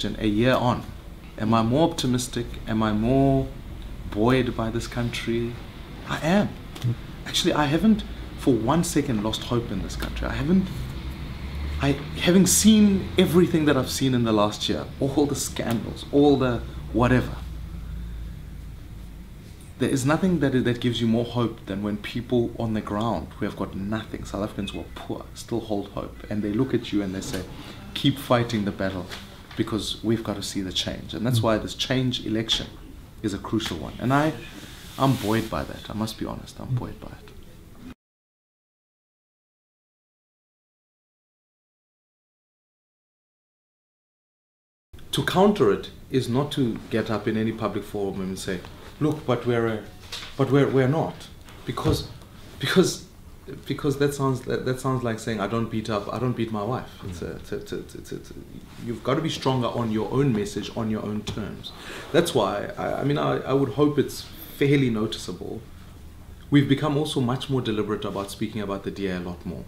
question a year on. Am I more optimistic? Am I more buoyed by this country? I am. Actually, I haven't for 1 second lost hope in this country. Having seen everything that I've seen in the last year, all the scandals, all the whatever, there is nothing that gives you more hope than when people on the ground who have got nothing, South Africans who are poor, still hold hope. And they look at you and they say, keep fighting the battle because we've got to see the change. And that's why this change election is a crucial one. And I'm buoyed by that. I must be honest, I'm buoyed by it. To counter it is not to get up in any public forum and say, look, but we're not, because that sounds like saying I don't beat my wife. You've got to be stronger on your own message, on your own terms. That's why I would hope it's fairly noticeable. We've become also much more deliberate about speaking about the DA a lot more,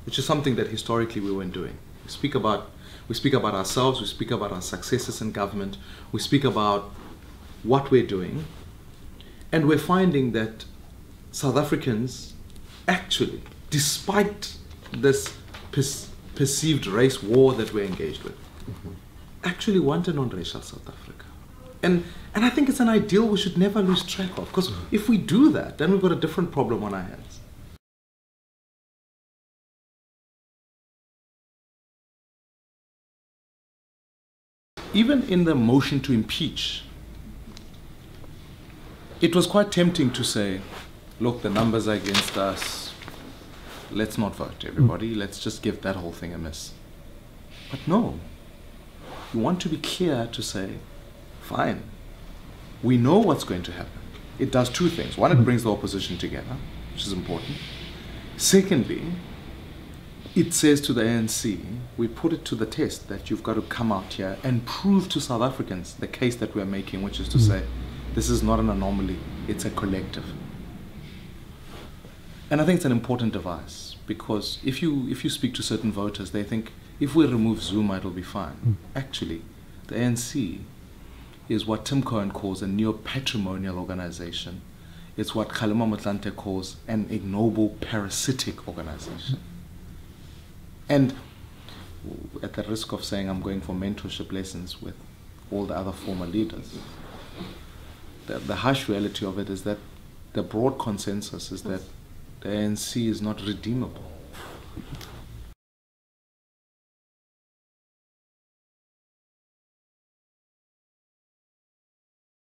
which is something that historically we weren't doing. We speak about ourselves, we speak about our successes in government, we speak about what we're doing, and we're finding that South Africans actually, despite this perceived race war that we're engaged with, actually want a non-racial South Africa. And I think it's an ideal we should never lose track of, because if we do that, then we've got a different problem on our hands. Even in the motion to impeach, it was quite tempting to say, look, the numbers are against us, let's not vote, everybody, let's just give that whole thing a miss. But no, you want to be clear to say, fine, we know what's going to happen. It does two things. One, it brings the opposition together, which is important. Secondly, it says to the ANC, we put it to the test that you've got to come out here and prove to South Africans the case that we're making, which is to say, this is not an anomaly, it's a collective. And I think it's an important device, because if you speak to certain voters, they think, if we remove Zuma, it'll be fine. Actually, the ANC is what Tim Cohen calls a neo-patrimonial organization. It's what Kgalema Motlanthe calls an ignoble parasitic organization. And at the risk of saying I'm going for mentorship lessons with all the other former leaders, the harsh reality of it is that the broad consensus is that the ANC is not redeemable.